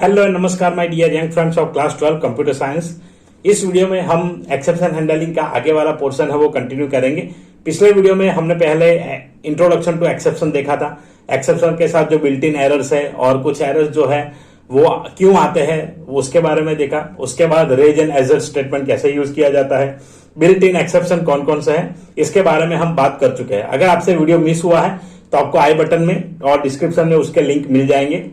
Hello नमस्कार my dear young friends of class 12 computer science. इस video में हम एक्सेप्शन हैंडलिंग का आगे वाला पोर्शन है वो कंटिन्यू करेंगे। पिछले वीडियो में हमने पहले इंट्रोडक्शन टू एक्सेप्शन देखा था। एक्सेप्शन के साथ जो बिल्ट इन एरर्स है और कुछ एरर्स जो है वो क्यों आते हैं उसके बारे में देखा। उसके बाद रेज एंड एजर स्टेटमेंट कैसे यूज किया जाता है, बिल्ट इन एक्सेप्शन कौन कौन से है, इसके बारे में हम बात कर चुके हैं। अगर आपसे वीडियो मिस हुआ है तो आपको आई बटन में और डिस्क्रिप्शन में उसके लिंक मिल जाएंगे।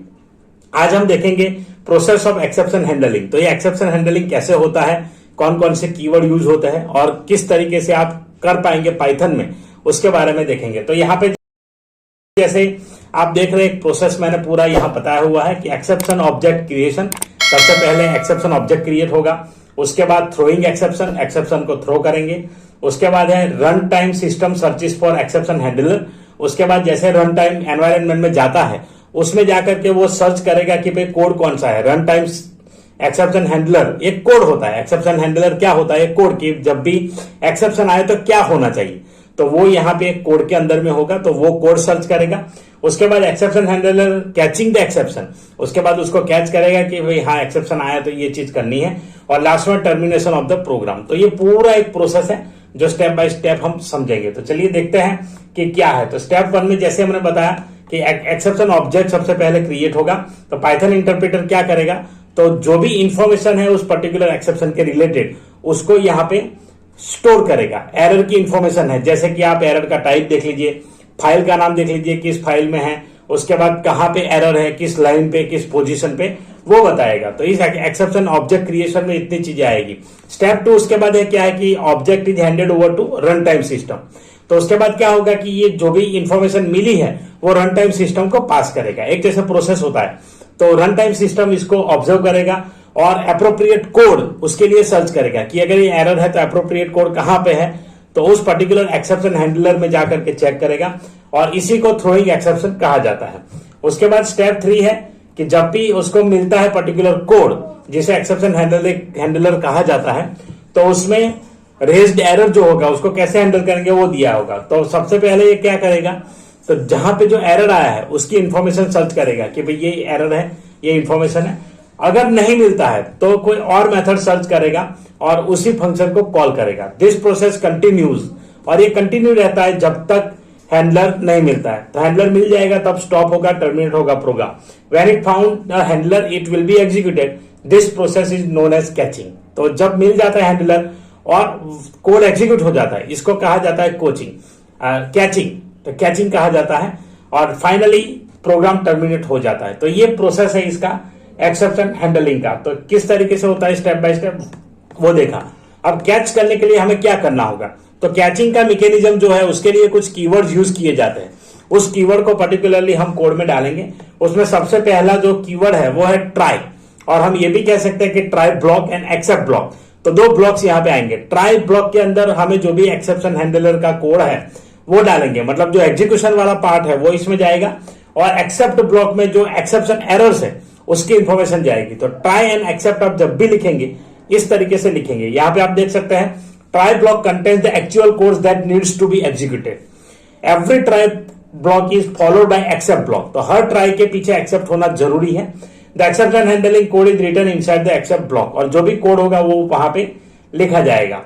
आज हम देखेंगे प्रोसेस ऑफ एक्सेप्शन हैंडलिंग। तो ये एक्सेप्शन हैंडलिंग कैसे होता है, कौन कौन से कीवर्ड यूज होते हैं और किस तरीके से आप कर पाएंगे पाइथन में, उसके बारे में देखेंगे। तो यहाँ पे जैसे आप देख रहे हैं एक प्रोसेस मैंने पूरा यहाँ बताया हुआ है कि एक्सेप्शन ऑब्जेक्ट क्रिएशन। सबसे पहले एक्सेप्शन ऑब्जेक्ट क्रिएट होगा, उसके बाद थ्रोइंग एक्सेप्शन, एक्सेप्शन को थ्रो करेंगे। उसके बाद है run time system searches for exception handler. उसके बाद जैसे रन टाइम एनवायरनमेंट में जाता है उसमें जाकर के वो सर्च करेगा कि भाई कोड कौन सा है। रन टाइम एक्सेप्शन हैंडलर एक कोड होता है। एक्सेप्शन हैंडलर क्या होता है, एक कोड की जब भी एक्सेप्शन आए तो क्या होना चाहिए, तो वो यहाँ पे एक कोड के अंदर में होगा, तो वो कोड सर्च करेगा। उसके बाद exception handler catching the exception, उसके बाद उसको कैच करेगा कि भाई हाँ एक्सेप्शन आया तो ये चीज करनी है। और लास्ट में टर्मिनेशन ऑफ द प्रोग्राम। तो ये पूरा एक प्रोसेस है जो स्टेप बाय स्टेप हम समझेंगे। तो चलिए देखते हैं कि क्या है। तो स्टेप 1 में जैसे हमने बताया कि एक्सेप्शन ऑब्जेक्ट सबसे पहले क्रिएट होगा। तो पाइथन इंटरप्रेटर क्या करेगा, तो जो भी इंफॉर्मेशन है उस पर्टिकुलर एक्सेप्शन के रिलेटेड उसको यहाँ पे स्टोर करेगा। एरर की इंफॉर्मेशन है, जैसे कि आप एरर का टाइप देख लीजिए, फाइल का नाम देख लीजिए किस फाइल में है, उसके बाद कहां पे एरर है, किस लाइन पे, किस पोजीशन पे, वो बताएगा। तो इस एक्सेप्शन ऑब्जेक्ट क्रिएशन में इतनी चीजें आएगी। स्टेप 2 उसके बाद है क्या है कि object is handed over to run time system. तो उसके बाद क्या होगा कि ये जो भी इंफॉर्मेशन मिली है वो रन टाइम सिस्टम को पास करेगा। एक जैसे प्रोसेस होता है तो रन टाइम सिस्टम इसको ऑब्जर्व करेगा और एप्रोप्रिएट कोड उसके लिए सर्च करेगा कि अगर ये एरर है तो एप्रोप्रिएट कोड कहां पे है, तो उस पर्टिकुलर एक्सेप्शन हैंडलर में जाकर के चेक करेगा और इसी को थ्रोइंग एक्सेप्शन कहा जाता है। उसके बाद स्टेप 3 है कि जब भी उसको मिलता है पर्टिकुलर कोड जिसे एक्सेप्शन हैंडलर कहा जाता है, तो उसमें रेज्ड एरर जो होगा उसको कैसे हैंडल करेंगे वो दिया होगा। तो सबसे पहले ये क्या करेगा, तो जहां पे जो एरर आया है उसकी इंफॉर्मेशन सर्च करेगा कि भाई ये एरर है, ये इंफॉर्मेशन है। अगर नहीं मिलता है तो कोई और मेथड सर्च करेगा और उसी फंक्शन को कॉल करेगा। दिस प्रोसेस कंटिन्यूज, और ये कंटिन्यू रहता है जब तक हैंडलर नहीं मिलता है। तो हैंडलर मिल जाएगा तब स्टॉप होगा, टर्मिनेट होगा program. When it found the handler it will be executed. This process is known as catching. तो जब मिल जाता है हैंडलर और कोड एग्जीक्यूट हो जाता है, इसको कहा जाता है कैचिंग। तो कैचिंग कहा जाता है और फाइनली प्रोग्राम टर्मिनेट हो जाता है। तो ये प्रोसेस है इसका एक्सेप्शन हैंडलिंग का। तो किस तरीके से होता है स्टेप बाय स्टेप वो देखा। अब कैच करने के लिए हमें क्या करना होगा, तो कैचिंग का मैकेनिज्म जो है उसके लिए कुछ कीवर्ड्स यूज किए जाते हैं। उस कीवर्ड को पर्टिकुलरली हम कोड में डालेंगे। उसमें सबसे पहला जो कीवर्ड है वो है ट्राई, और हम ये भी कह सकते हैं कि try block and accept block. तो दो ब्लॉक्स यहां पे आएंगे। ट्राई ब्लॉक के अंदर हमें जो भी एक्सेप्शन हैंडलर का कोड है वो डालेंगे, मतलब जो एग्जीक्यूशन वाला पार्ट है वो इसमें जाएगा, और एक्सेप्ट ब्लॉक में जो एक्सेप्शन एरर्स है उसकी इंफॉर्मेशन जाएगी। तो ट्राई एंड एक्सेप्ट आप जब भी लिखेंगे इस तरीके से लिखेंगे। यहां पे आप देख सकते हैं try block contains the actual codes that needs to be executed. Every try block is followed by except block. तो हर ट्राई के पीछे एक्सेप्ट होना जरूरी है। The exception handling code is written inside the except block, और जो भी कोड होगा वो वहां पे लिखा जाएगा।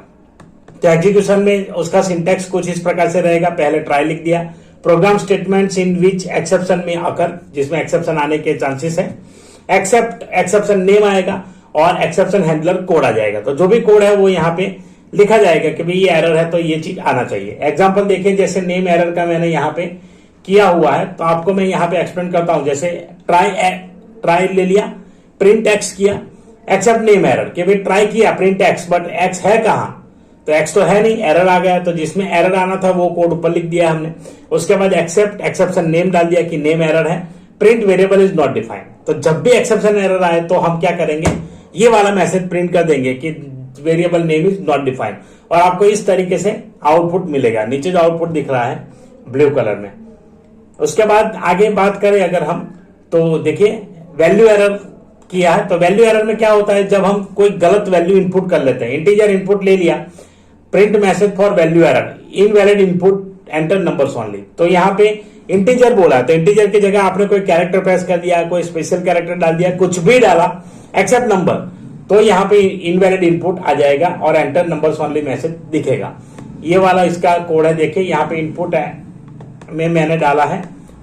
तो एग्जीक्यूशन में उसका सिंटैक्स कुछ इस प्रकार से रहेगा। पहले ट्राई लिख दिया, program statements in which exception में अकर, जिसमें एक्सेप्शन आने के चांसेस है, एक्सेप्ट एक्सेप्शन नेम आएगा और एक्सेप्शन हैंडलर कोड आ जाएगा। तो जो भी कोड है वो यहाँ पे लिखा जाएगा कि भाई ये एरर है तो ये चीज आना चाहिए। एग्जांपल देखिए, जैसे नेम एरर का मैंने यहाँ पे किया हुआ है, तो आपको मैं यहाँ पे एक्सप्लेन करता हूं। जैसे ट्राई ले लिया, प्रिंट एक्स किया, एक्सेप्ट नेम एरर कि भाई ट्राई किया प्रिंट एक्स, बट एक्स है कहां, तो एक्स तो है नहीं, एरर आ गया। तो जिसमें एरर आना था वो कोड ऊपर लिख दिया हमने। उसके बाद एक्सेप्ट एक्सेप्शन नेम डाल दिया कि नेम एरर है, print variable is not defined. तो जब भी एक्सेप्शन एरर आए तो हम क्या करेंगे, ये वाला मैसेज प्रिंट कर देंगे कि variable name is not defined, और आपको इस तरीके से आउटपुट मिलेगा। नीचे जो आउटपुट दिख रहा है ब्लू कलर में। उसके बाद आगे बात करें अगर हम, तो देखिए वैल्यू एरर किया है। तो वैल्यू एरर में क्या होता है, जब हम कोई गलत वैल्यू इनपुट कर लेते हैं, इंटीजर इनपुट ले लिया, print message for value error, invalid input enter numbers only. तो यहाँ पे इंटीजर बोला, तो इंटीजर की जगह आपने कोई कैरेक्टर प्रेस कर दिया, कोई स्पेशल कैरेक्टर डाल दिया, कुछ भी डाला एक्सेप्ट नंबर, तो यहाँ पे इनवैलिड इनपुट आ जाएगा और एंटर नंबर्स ओनली मैसेज दिखेगा। ये वाला इसका कोड है, देखिए यहाँ पे इनपुट में मैंने डाला है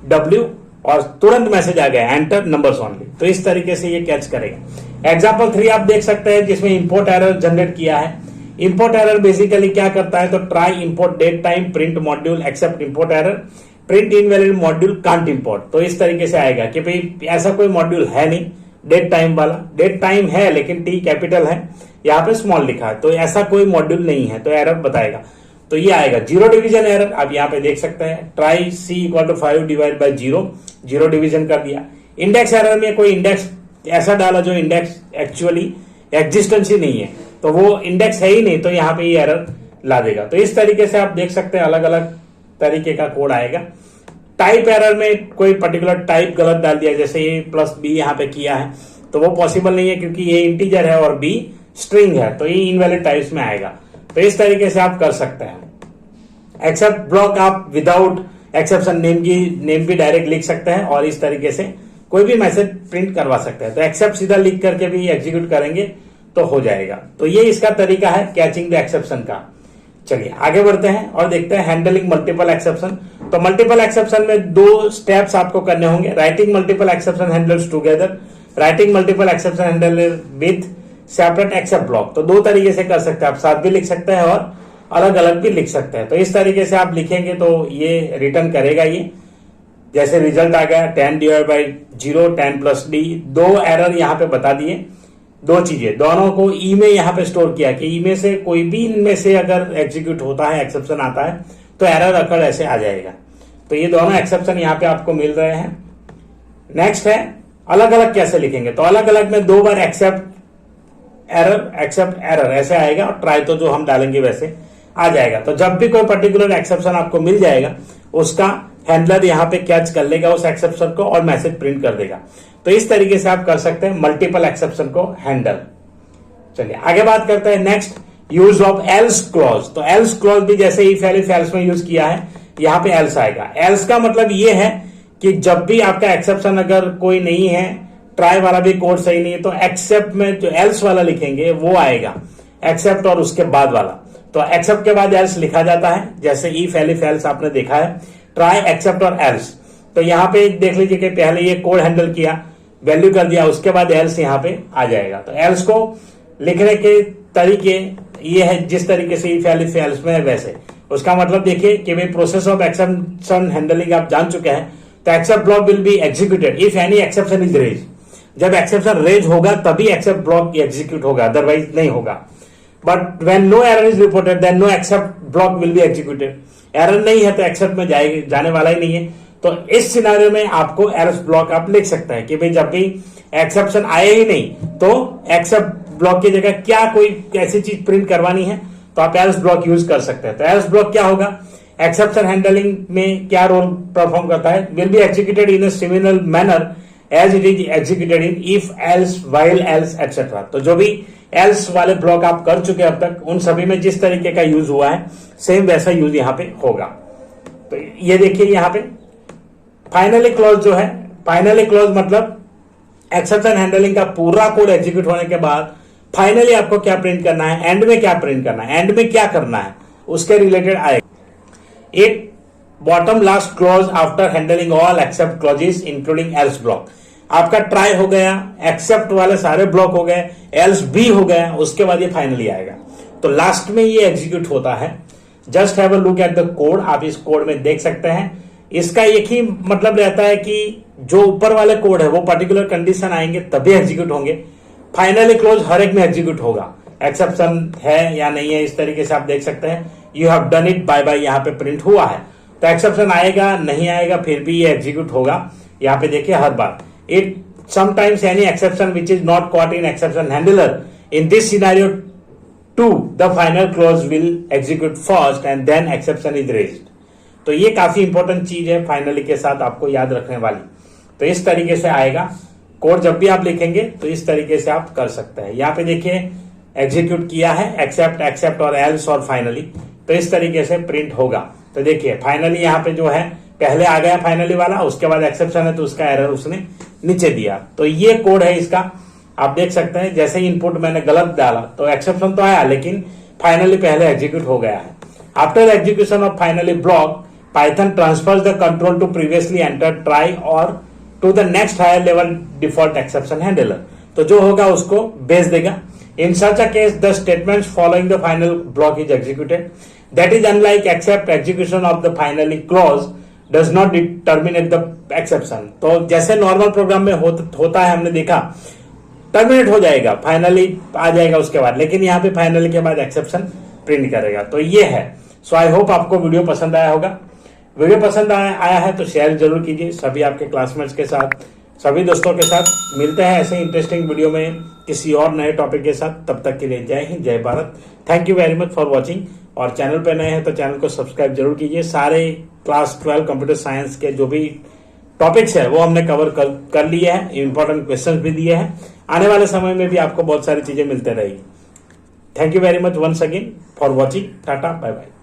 W और तुरंत मैसेज आ गया एंटर नंबर्स ओनली। तो इस तरीके से ये कैच करेगा। एग्जाम्पल 3 आप देख सकते हैं जिसमें इंपोर्ट एरर जनरेट किया है। इंपोर्ट एरर बेसिकली क्या करता है, तो try import date time print module except import error print invalid module can't import. तो इस तरीके से आएगा कि भाई ऐसा कोई मॉड्यूल है नहीं डेट टाइम वाला, डेट टाइम है लेकिन टी कैपिटल है, यहाँ पे स्मॉल लिखा है, तो ऐसा कोई मॉड्यूल नहीं है, तो एरर बताएगा। तो ये आएगा जीरो डिवीजन एरर। आप यहाँ पे देख सकते हैं try C = 5 divide by 0, zero division कर दिया। इंडेक्स एरर में कोई इंडेक्स ऐसा डाला जो इंडेक्स एक्चुअली एग्जिस्टेंस ही नहीं है, तो वो इंडेक्स है ही नहीं, तो यहाँ पे ये एरर ला देगा। तो इस तरीके से आप देख सकते हैं अलग अलग तरीके का कोड आएगा। टाइप एरर में कोई पर्टिकुलर टाइप गलत डाल दिया, जैसे A+B यहाँ पे किया है, तो वो पॉसिबल नहीं है क्योंकि ये इंटीजर है और B स्ट्रिंग है, तो ये इनवैलिड टाइप्स में आएगा। तो इस तरीके से आप कर सकते हैं। एक्सेप्ट ब्लॉक आप विदाउट एक्सेप्शन नेम भी डायरेक्ट लिख सकते हैं और इस तरीके से कोई भी मैसेज प्रिंट करवा सकते हैं। तो एक्सेप्ट सीधा लिख करके भी एग्जीक्यूट करेंगे तो हो जाएगा। तो ये इसका तरीका है कैचिंग द एक्सेप्शन का। चलिए आगे बढ़ते हैं और देखते हैं हैंडलिंग मल्टीपल एक्सेप्शन। तो मल्टीपल एक्सेप्शन में 2 स्टेप्स आपको करने होंगे। Writing multiple exception handlers together, writing multiple exception handler with separate accept block. तो 2 तरीके से कर सकते हैं, आप साथ भी लिख सकते हैं और अलग अलग भी लिख सकते हैं। तो इस तरीके से आप लिखेंगे तो ये रिटर्न करेगा। ये जैसे रिजल्ट आ गया 10 डिवाइड बाई 0 10 + D। 2 एरर यहाँ पे बता दिए, 2 चीजें, दोनों को ई में यहाँ पे स्टोर किया कि ई में से कोई भी इनमें से अगर एग्जीक्यूट होता है, एक्सेप्शन आता है, तो एरर अकर ऐसे आ जाएगा। तो ये दोनों एक्सेप्शन यहाँ पे आपको मिल रहे हैं। नेक्स्ट है अलग अलग कैसे लिखेंगे, तो अलग अलग में 2 बार एक्सेप्ट एरर ऐसे आएगा और ट्राई तो जो हम डालेंगे वैसे आ जाएगा। तो जब भी कोई पर्टिकुलर एक्सेप्शन आपको मिल जाएगा, उसका हैंडलर यहाँ पे कैच कर लेगा उस एक्सेप्शन को और मैसेज प्रिंट कर देगा। तो इस तरीके से आप कर सकते हैं मल्टीपल एक्सेप्शन को हैंडल। चलिए आगे बात करते हैं। Next use of else clause. तो एल्स क्लॉज भी जैसे इफ एल्स में यूज किया है, यहाँ पे एल्स आएगा। एल्स का मतलब ये है कि जब भी आपका एक्सेप्शन अगर कोई नहीं है, ट्राई वाला भी कोड सही नहीं है, तो एक्सेप्ट में जो एल्स वाला लिखेंगे वो आएगा, एक्सेप्ट और उसके बाद वाला। तो एक्सेप्ट के बाद एल्स लिखा जाता है, जैसे इफ एल्स आपने देखा है, ट्राई एक्सेप्ट और एल्स। तो यहाँ पे देख लीजिए कि पहले ये कोड हैंडल किया, वैल्यू कर दिया, उसके बाद एल्स यहाँ पे आ जाएगा। तो एल्स को लिखने के तरीके ये है जिस तरीके से इफ एल्स में है वैसे। उसका मतलब देखिए कि भाई प्रोसेस ऑफ एक्सेप्शन हैंडलिंग आप जान चुके हैं। तो except block will be executed if any exception is raise. जब एक्सेप्शन रेज होगा तभी एक्सेप्ट ब्लॉक एग्जीक्यूट होगा, अदरवाइज नहीं होगा। But when no error is reported then no except block will be executed. Error नहीं है तो एक्सेप्ट में जाने वाला ही नहीं है। तो इस सिनारियो में आपको एल्स ब्लॉक आप लिख सकते हैं कि भाई जब भी एक्सेप्शन आए ही नहीं तो एक्सेप्ट ब्लॉक की जगह क्या कोई ऐसी चीज प्रिंट करवानी है तो आप एल्स ब्लॉक यूज कर सकते हैं। तो एल्स ब्लॉक क्या होगा, एक्सेप्शन हैंडलिंग में क्या रोल परफॉर्म करता है, will be executed in a similar manner as it is executed in if else while else etcetera. तो जो भी एल्स वाले ब्लॉक आप कर चुके अब तक, उन सभी में जिस तरीके का यूज हुआ है सेम वैसा यूज यहाँ पे होगा। तो ये देखिए यहाँ पे फाइनली क्लॉज जो है, फाइनली क्लॉज मतलब एक्सेप्शन हैंडलिंग का पूरा कोड एग्जीक्यूट होने के बाद फाइनली आपको क्या प्रिंट करना है, एंड में क्या प्रिंट करना है, एंड में क्या करना है, उसके रिलेटेड आएगा। It bottom last clause after handling all except clauses including else block. आपका ट्राई हो गया, एक्सेप्ट वाले सारे ब्लॉक हो गए, एल्स भी हो गया, उसके बाद ये फाइनली आएगा। तो लास्ट में ये एग्जीक्यूट होता है। Just have a look at the code. आप इस कोड में देख सकते हैं, इसका एक ही मतलब रहता है कि जो ऊपर वाले कोड है वो पर्टिकुलर कंडीशन आएंगे तभी एग्जीक्यूट होंगे। फाइनली क्लोज हर एक में एग्जीक्यूट होगा, एक्सेप्शन है या नहीं है, इस तरीके से आप देख सकते हैं। You have done it by by यहाँ पे प्रिंट हुआ है, तो एक्सेप्शन आएगा नहीं आएगा फिर भी ये एग्जीक्यूट होगा। यहाँ पे देखिए हर बार it sometimes any exception which is not caught in exception handler in this scenario to the final clause will execute first and then exception is raised. तो ये काफी इंपॉर्टेंट चीज है फाइनली के साथ आपको याद रखने वाली। तो इस तरीके से आएगा कोड, जब भी आप लिखेंगे तो इस तरीके से आप कर सकते हैं। यहाँ पे देखिए एग्जीक्यूट किया है एक्सेप्ट, एक्सेप्ट और एल्स और फाइनली, तो इस तरीके से प्रिंट होगा। तो देखिए फाइनली यहाँ पे जो है पहले आ गया फाइनली वाला, उसके बाद एक्सेप्शन है तो उसका एरर उसने नीचे दिया। तो ये कोड है इसका, आप देख सकते हैं जैसे ही इनपुट मैंने गलत डाला तो एक्सेप्शन तो आया लेकिन फाइनली पहले एग्जीक्यूट हो गया है। After execution of finally block, Python transfers the control to previously enter try और to the next higher level default exception handler. तो जो होगा उसको भेज देगा। In such a case, the statements following the final block is executed. That is unlike except execution of the finally clause does not terminate the exception. तो जैसे normal programme में होता है, हमने देखा टर्मिनेट हो जाएगा, फाइनली आ जाएगा उसके बाद, लेकिन यहाँ पे फाइनली के बाद एक्सेप्शन प्रिंट करेगा। तो ये है। सो आई होप आपको वीडियो पसंद आया होगा। वीडियो पसंद आया है तो शेयर जरूर कीजिए सभी आपके क्लासमेट्स के साथ, सभी दोस्तों के साथ। मिलते हैं ऐसे इंटरेस्टिंग वीडियो में किसी और नए टॉपिक के साथ। तब तक के लिए जय हिंद, जय Bharat. Thank you very much for watching. और चैनल पे नए हैं तो चैनल को सब्सक्राइब जरूर कीजिए। सारे क्लास 12 कंप्यूटर साइंस के जो भी टॉपिक्स है वो हमने कवर कर लिए हैं, इंपॉर्टेंट क्वेश्चंस भी दिए हैं। आने वाले समय में भी आपको बहुत सारी चीजें मिलते रहेगी। Thank you very much once again for watching. टाटा, बाय बाय।